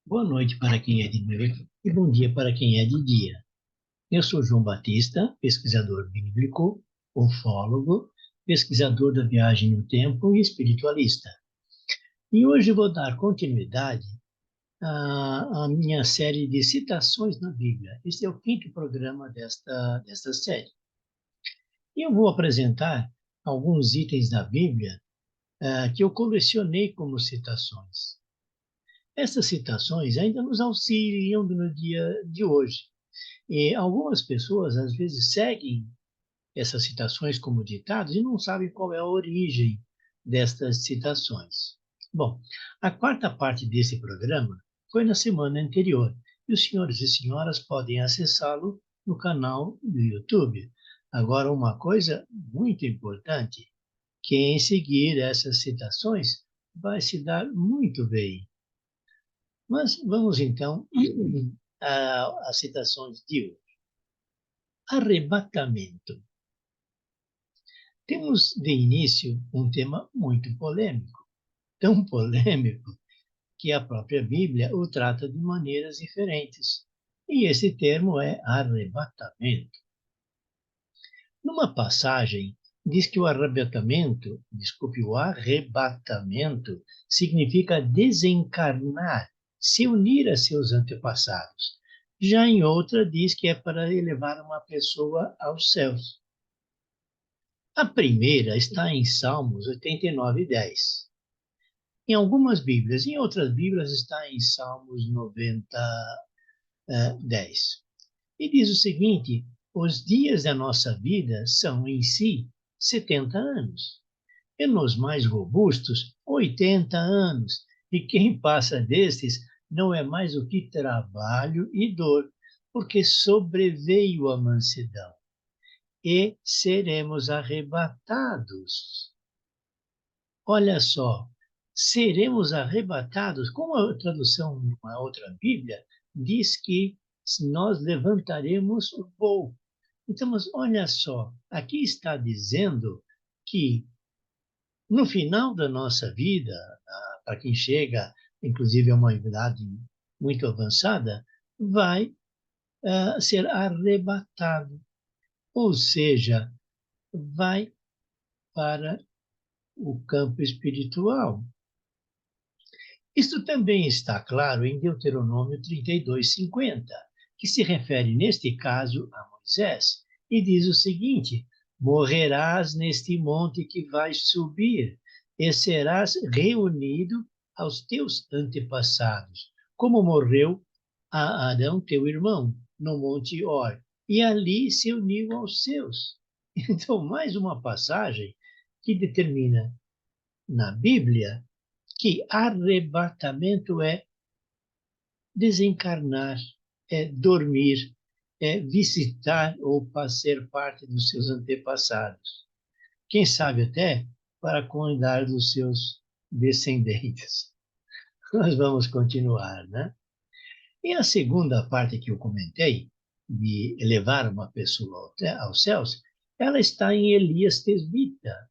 Boa noite para quem é de noite e bom dia para quem é de dia. Eu sou João Batista, pesquisador bíblico, ufólogo, pesquisador da viagem no tempo e espiritualista. E hoje vou dar continuidade à minha série de citações na Bíblia. Este é o quinto programa desta série. E eu vou apresentar alguns itens da Bíblia que eu colecionei como citações. Essas citações ainda nos auxiliam no dia de hoje. E algumas pessoas, às vezes, seguem essas citações como ditados e não sabem qual é a origem destas citações. Bom, a quarta parte desse programa foi na semana anterior e os senhores e senhoras podem acessá-lo no canal do YouTube. Agora, uma coisa muito importante: quem seguir essas citações vai se dar muito bem. Mas vamos então às citações de hoje. Arrebatamento. Temos de início um tema muito polêmico, tão polêmico que a própria Bíblia o trata de maneiras diferentes. E esse termo é arrebatamento. Numa passagem, diz que o arrebatamento, desculpe, o arrebatamento significa desencarnar, se unir a seus antepassados. Já em outra, diz que é para elevar uma pessoa aos céus. A primeira está em Salmos 89:10. Em algumas Bíblias, em outras Bíblias está em Salmos 90, 10. E diz o seguinte: os dias da nossa vida são em si 70 anos, e nos mais robustos 80 anos, e quem passa destes não é mais o que trabalho e dor, porque sobreveio a mansidão, e seremos arrebatados. Olha só, seremos arrebatados, como a tradução numa outra Bíblia diz que nós levantaremos o voo. Então, mas olha só, aqui está dizendo que no final da nossa vida, para quem chega, inclusive, a uma idade muito avançada, vai ser arrebatado, ou seja, vai para o campo espiritual. Isto também está claro em Deuteronômio 32:50, que se refere, neste caso, a Moisés, e diz o seguinte: morrerás neste monte que vais subir, e serás reunido aos teus antepassados, como morreu a Arão, teu irmão, no monte Hor, e ali se uniu aos seus. Então, mais uma passagem que determina na Bíblia que arrebatamento é desencarnar, é dormir, é visitar ou fazer parte dos seus antepassados. Quem sabe até para cuidar dos seus descendentes. Nós vamos continuar, né? E a segunda parte que eu comentei, de elevar uma pessoa aos céus, ela está em Elias Tesbita.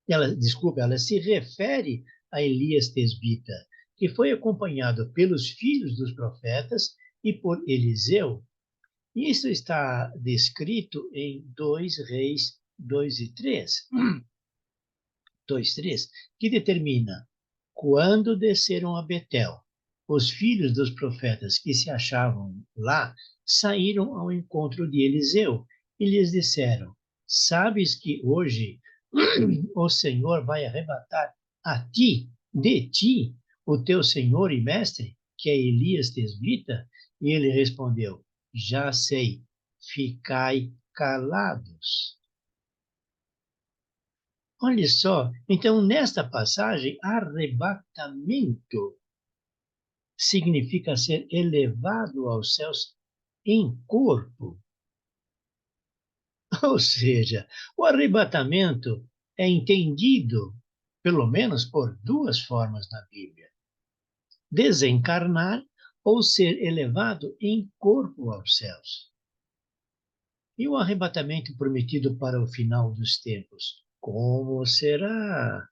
Ela se refere a Elias Tesbita, que foi acompanhado pelos filhos dos profetas e por Eliseu. Isso está descrito em 2 Reis 2 e 3, 2, 3, que determina quando desceram a Betel. Os filhos dos profetas que se achavam lá saíram ao encontro de Eliseu e lhes disseram: sabes que hoje o Senhor vai arrebatar de ti, o teu senhor e mestre, que é Elias Tesbita? E ele respondeu: já sei, ficai calados. Olha só, então nesta passagem, arrebatamento significa ser elevado aos céus em corpo. Ou seja, o arrebatamento é entendido, pelo menos, por duas formas na Bíblia: desencarnar ou ser elevado em corpo aos céus. E o arrebatamento prometido para o final dos tempos? Como será?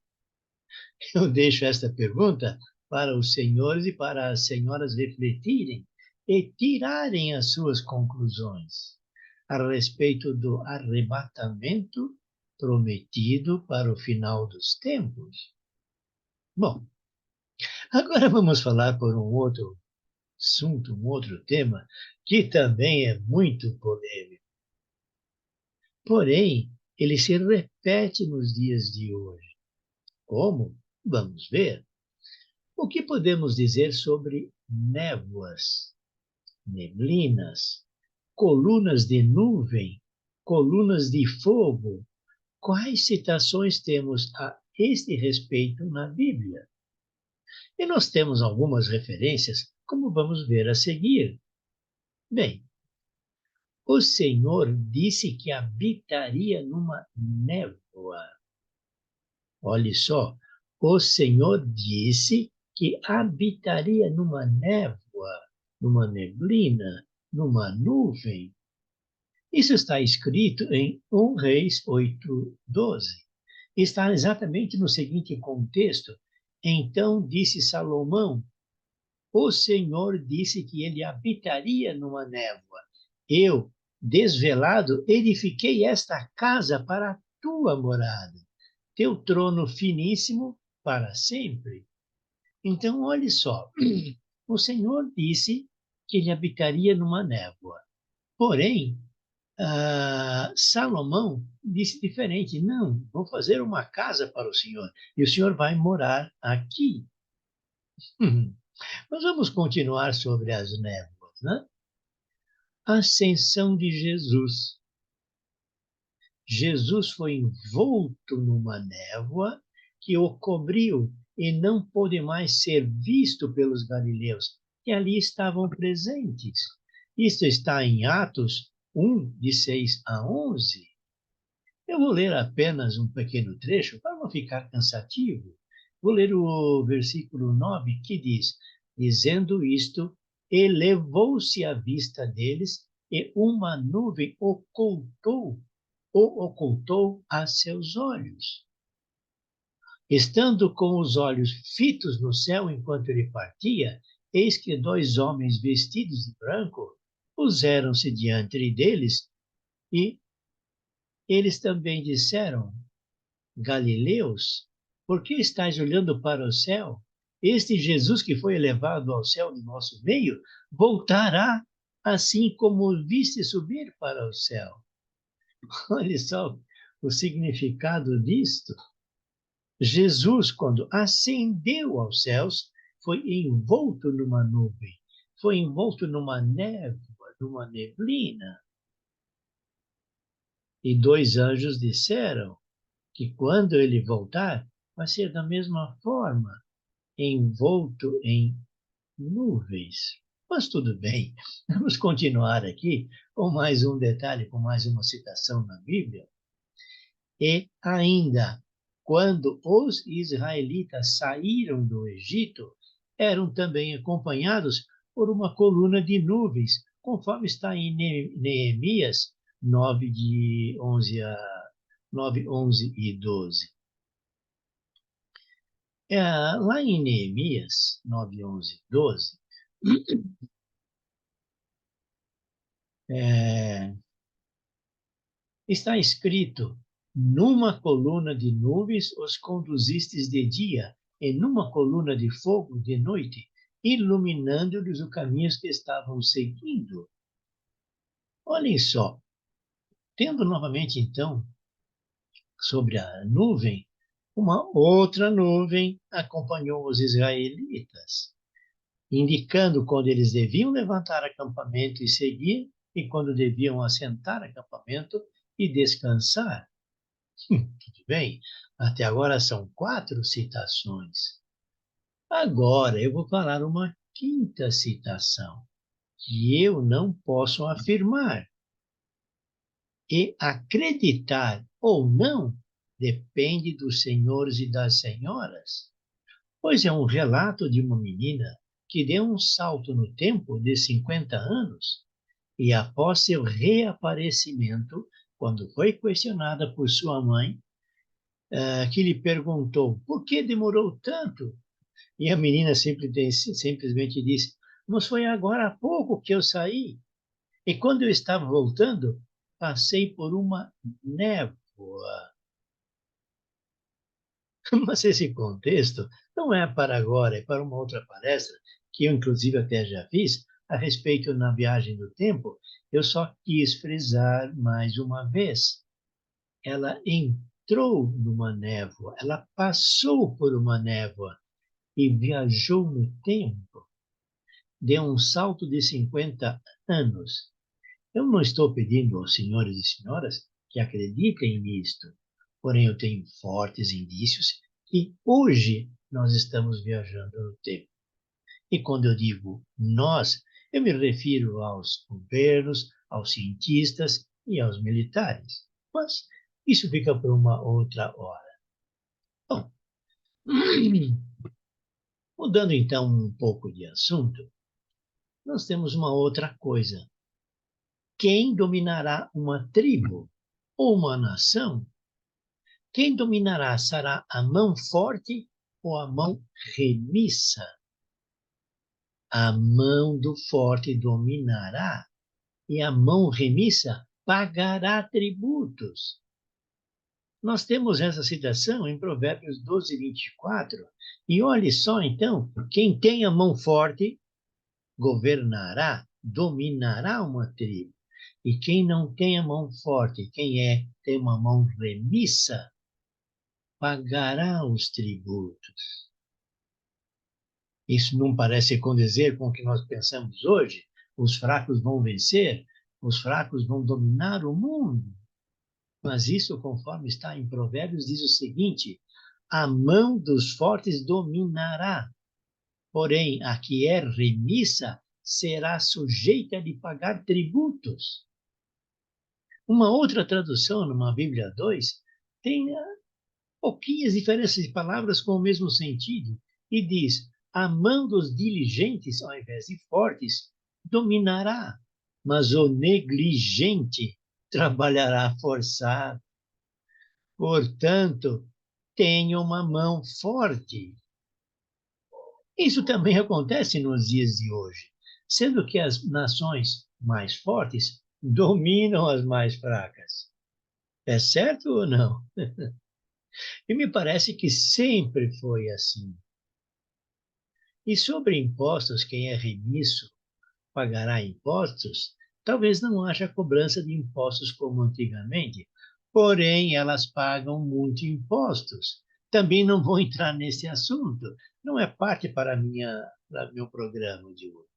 Eu deixo esta pergunta para os senhores e para as senhoras refletirem e tirarem as suas conclusões a respeito do arrebatamento prometido para o final dos tempos. Bom, agora vamos falar por um outro assunto, um outro tema, que também é muito polêmico. Porém, ele se repete nos dias de hoje. Como? Vamos ver. O que podemos dizer sobre névoas, neblinas, colunas de nuvem, colunas de fogo? Quais citações temos a este respeito na Bíblia? E nós temos algumas referências, como vamos ver a seguir. Bem, o Senhor disse que habitaria numa névoa. Olhe só, o Senhor disse que habitaria numa névoa, numa neblina, numa nuvem. Isso está escrito em 1 Reis 8:12. Está exatamente no seguinte contexto. Então disse Salomão, o Senhor disse que ele habitaria numa névoa. Eu, desvelado, edifiquei esta casa para a tua morada, teu trono finíssimo para sempre. Então, olhe só, o Senhor disse que ele habitaria numa névoa. Porém, Salomão disse diferente. Não, vou fazer uma casa para o Senhor e o Senhor vai morar aqui. Mas vamos continuar sobre as névoas, né? Ascensão de Jesus. Jesus foi envolto numa névoa que o cobriu e não pôde mais ser visto pelos galileus, que ali estavam presentes. Isto está em Atos 1, de 6 a 11. Eu vou ler apenas um pequeno trecho para não ficar cansativo. Vou ler o versículo 9, que diz: dizendo isto, elevou-se a vista deles e uma nuvem ocultou a seus olhos. Estando com os olhos fitos no céu enquanto ele partia, eis que 2 homens vestidos de branco puseram-se diante deles e eles também disseram: Galileus, por que estáis olhando para o céu? Este Jesus que foi elevado ao céu de nosso meio voltará assim como o viste subir para o céu. Olha só o significado disto. Jesus, quando ascendeu aos céus, foi envolto numa nuvem, foi envolto numa névoa, numa neblina. E 2 anjos disseram que quando ele voltar, vai ser da mesma forma, envolto em nuvens. Mas tudo bem, vamos continuar aqui com mais um detalhe, com mais uma citação na Bíblia. E ainda, quando os israelitas saíram do Egito, eram também acompanhados por uma coluna de nuvens, conforme está em Neemias 9, de 11 a 9, 11 e 12. Lá em Neemias 9, 11 e 12, está escrito: numa coluna de nuvens os conduzistes de dia, e numa coluna de fogo de noite, iluminando-lhes o caminho que estavam seguindo. Olhem só, tendo novamente então sobre a nuvem, uma outra nuvem acompanhou os israelitas, indicando quando eles deviam levantar acampamento e seguir, e quando deviam assentar acampamento e descansar. Tudo bem? Até agora são 4 citações. Agora eu vou falar uma quinta citação, que eu não posso afirmar. E acreditar ou não depende dos senhores e das senhoras, pois é um relato de uma menina que deu um salto no tempo de 50 anos e, após seu reaparecimento, quando foi questionada por sua mãe, que lhe perguntou por que demorou tanto, E a menina simplesmente disse: mas foi agora há pouco que eu saí. E quando eu estava voltando, passei por uma névoa. Mas esse contexto não é para agora, é para uma outra palestra, que eu, inclusive, até já fiz, a respeito na viagem do tempo. Eu só quis frisar mais uma vez. Ela entrou numa névoa, ela passou por uma névoa e viajou no tempo. Deu um salto de 50 anos. Eu não estou pedindo aos senhores e senhoras que acreditem nisto, porém eu tenho fortes indícios que hoje nós estamos viajando no tempo. E quando eu digo nós, eu me refiro aos governos, aos cientistas e aos militares. Mas isso fica para uma outra hora. Bom, mudando então um pouco de assunto, nós temos uma outra coisa. Quem dominará uma tribo ou uma nação? Quem dominará será a mão forte ou a mão remissa? A mão do forte dominará e a mão remissa pagará tributos. Nós temos essa citação em Provérbios 12, 24. E olhe só, então, quem tem a mão forte governará, dominará uma tribo. E quem não tem a mão forte, tem uma mão remissa, pagará os tributos. Isso não parece condizer com o que nós pensamos hoje? Os fracos vão vencer, os fracos vão dominar o mundo. Mas isso, conforme está em Provérbios, diz o seguinte: a mão dos fortes dominará, porém a que é remissa será sujeita de pagar tributos. Uma outra tradução, numa Bíblia 2, tem pouquinhas diferenças de palavras com o mesmo sentido, e diz: a mão dos diligentes, ao invés de fortes, dominará, mas o negligente trabalhará forçado. Portanto, tenha uma mão forte. Isso também acontece nos dias de hoje, sendo que as nações mais fortes dominam as mais fracas. É certo ou não? E me parece que sempre foi assim. E sobre impostos, quem é remisso pagará impostos? Talvez não haja cobrança de impostos como antigamente, porém elas pagam muito impostos. Também não vou entrar nesse assunto, não é parte para meu programa de hoje.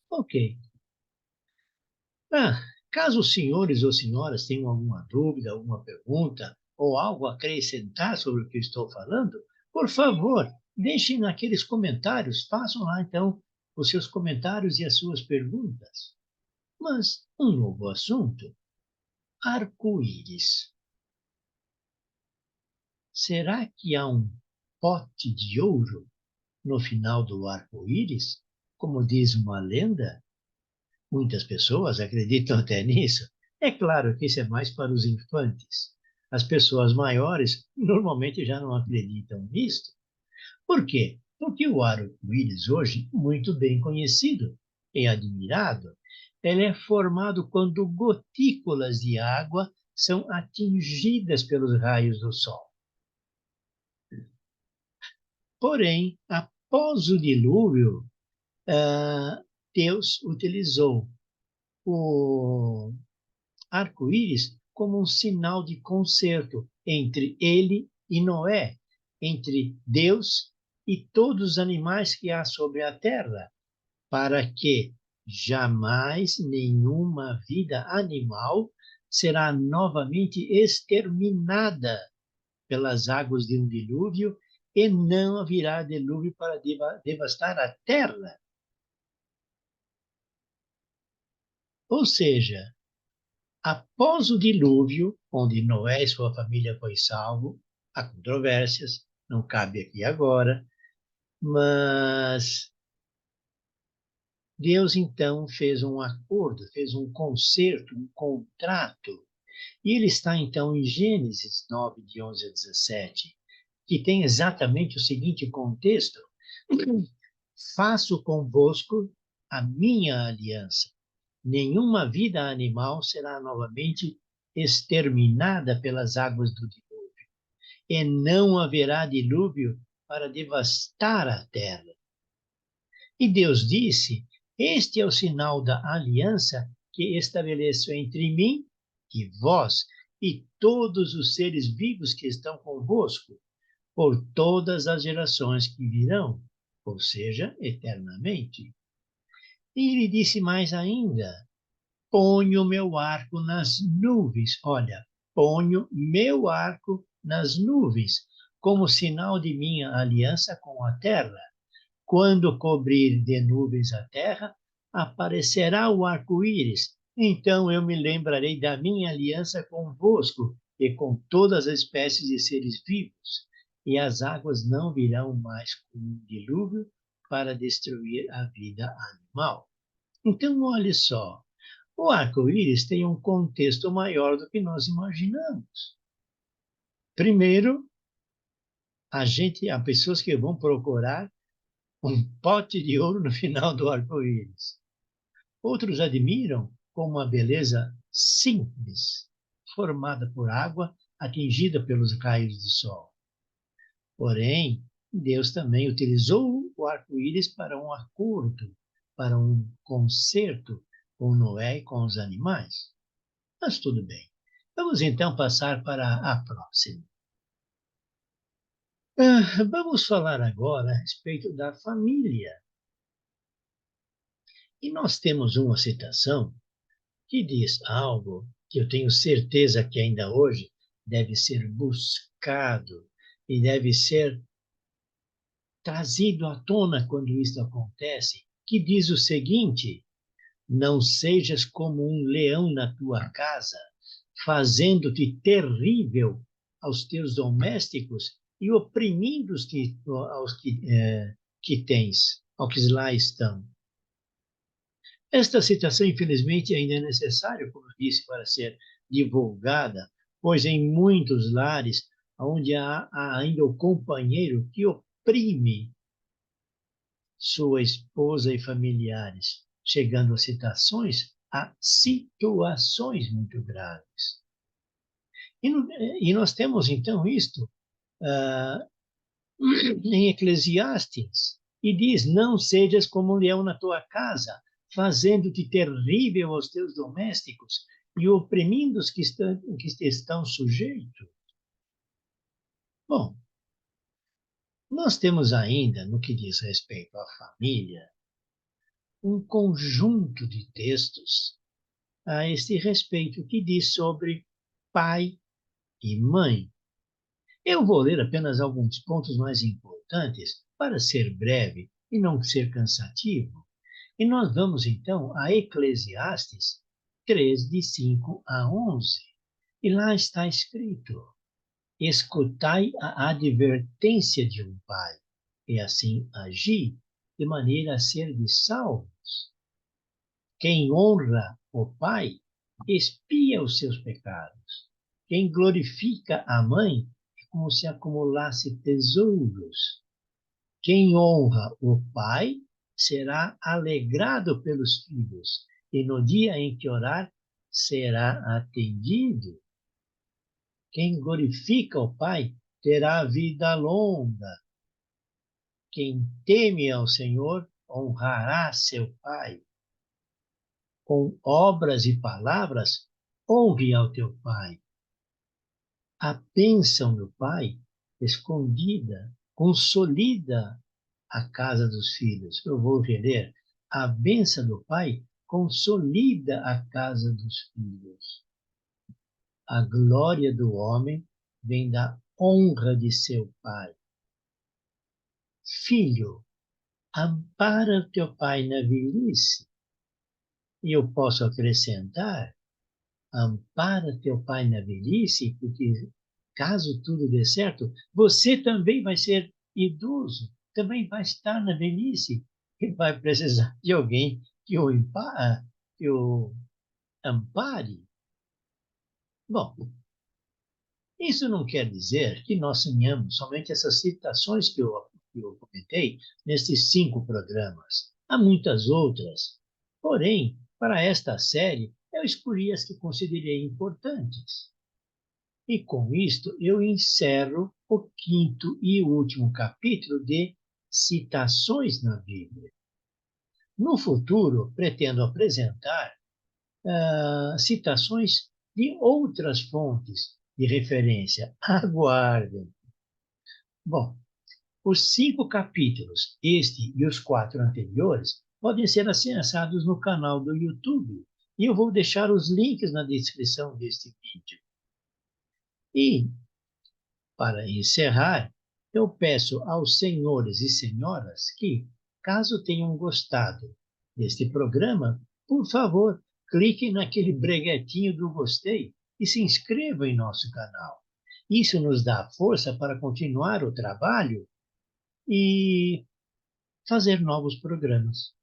Ok. Caso os senhores ou senhoras tenham alguma dúvida, alguma pergunta ou algo a acrescentar sobre o que estou falando, por favor, deixem naqueles comentários, façam lá então os seus comentários e as suas perguntas. Mas um novo assunto: arco-íris. Será que há um pote de ouro no final do arco-íris, como diz uma lenda? Muitas pessoas acreditam até nisso. É claro que isso é mais para os infantes. As pessoas maiores normalmente já não acreditam nisto. Por quê? Porque o arco-íris hoje, muito bem conhecido e admirado, ele é formado quando gotículas de água são atingidas pelos raios do sol. Porém, após o dilúvio, Deus utilizou o arco-íris como um sinal de concerto entre ele e Noé, entre Deus e todos os animais que há sobre a terra, para que jamais nenhuma vida animal será novamente exterminada pelas águas de um dilúvio e não haverá dilúvio para devastar a terra. Ou seja, após o dilúvio, onde Noé e sua família foi salvo, há controvérsias, não cabe aqui agora, mas Deus então fez um acordo, fez um concerto, um contrato. E ele está então em Gênesis 9, de 11 a 17, que tem exatamente o seguinte contexto: faço convosco a minha aliança. Nenhuma vida animal será novamente exterminada pelas águas do dilúvio, e não haverá dilúvio para devastar a terra. E Deus disse: Este é o sinal da aliança que estabeleço entre mim e vós e todos os seres vivos que estão convosco, por todas as gerações que virão, ou seja, eternamente. E ele disse mais ainda: Ponho meu arco nas nuvens. Olha, ponho meu arco nas nuvens, como sinal de minha aliança com a terra. Quando cobrir de nuvens a terra, aparecerá o arco-íris. Então eu me lembrarei da minha aliança convosco e com todas as espécies de seres vivos. E as águas não virão mais com um dilúvio para destruir a vida animal. Então, olhe só, o arco-íris tem um contexto maior do que nós imaginamos. Primeiro, há pessoas que vão procurar um pote de ouro no final do arco-íris. Outros admiram como uma beleza simples, formada por água atingida pelos raios do sol. Porém, Deus também utilizou o arco-íris para um acordo, para um concerto com Noé e com os animais. Mas tudo bem. Vamos então passar para a próxima. Vamos falar agora a respeito da família. E nós temos uma citação que diz algo que eu tenho certeza que ainda hoje deve ser buscado e deve ser trazido à tona quando isso acontece, que diz o seguinte: não sejas como um leão na tua casa, fazendo-te terrível aos teus domésticos e oprimindo que tens, aos que lá estão. Esta citação, infelizmente, ainda é necessária, como eu disse, para ser divulgada, pois em muitos lares onde há ainda o companheiro que oprime sua esposa e familiares, chegando a situações muito graves. E nós temos, então, isto ah, em Eclesiastes, e diz: Não sejas como um leão na tua casa, fazendo-te terrível aos teus domésticos e oprimindo os que estão sujeitos. Bom, nós temos ainda, no que diz respeito à família, um conjunto de textos a este respeito que diz sobre pai e mãe. Eu vou ler apenas alguns pontos mais importantes para ser breve e não ser cansativo. E nós vamos então a Eclesiastes 3, de 5 a 11. E lá está escrito: Escutai a advertência de um pai, e assim agi, de maneira a ser de salvos. Quem honra o pai, expia os seus pecados. Quem glorifica a mãe, é como se acumulasse tesouros. Quem honra o pai, será alegrado pelos filhos, e no dia em que orar, será atendido. Quem glorifica o pai, terá vida longa. Quem teme ao Senhor, honrará seu pai. Com obras e palavras, honre ao teu pai. A bênção do pai, escondida, consolida a casa dos filhos. Eu vou reler. A bênção do pai consolida a casa dos filhos. A glória do homem vem da honra de seu pai. Filho, ampara teu pai na velhice. E eu posso acrescentar: ampara teu pai na velhice, porque caso tudo dê certo, você também vai ser idoso, também vai estar na velhice e vai precisar de alguém que o ampare. Bom, Isso não quer dizer que nós tenhamos somente essas citações que eu comentei nesses 5 programas. Há muitas outras. Porém, para esta série, eu escolhi as que considerei importantes. E com isto, eu encerro o quinto e último capítulo de Citações na Bíblia. No futuro, pretendo apresentar citações de outras fontes de referência. Aguardem. Bom, os 5 capítulos, este e os 4 anteriores, podem ser acessados no canal do YouTube. E eu vou deixar os links na descrição deste vídeo. E, para encerrar, eu peço aos senhores e senhoras que, caso tenham gostado deste programa, por favor, cliquem naquele breguetinho do gostei e se inscrevam em nosso canal. Isso nos dá força para continuar o trabalho e fazer novos programas.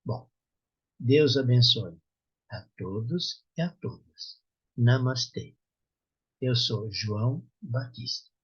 Bom, Deus abençoe a todos e a todas. Namastê. Eu sou João Batista.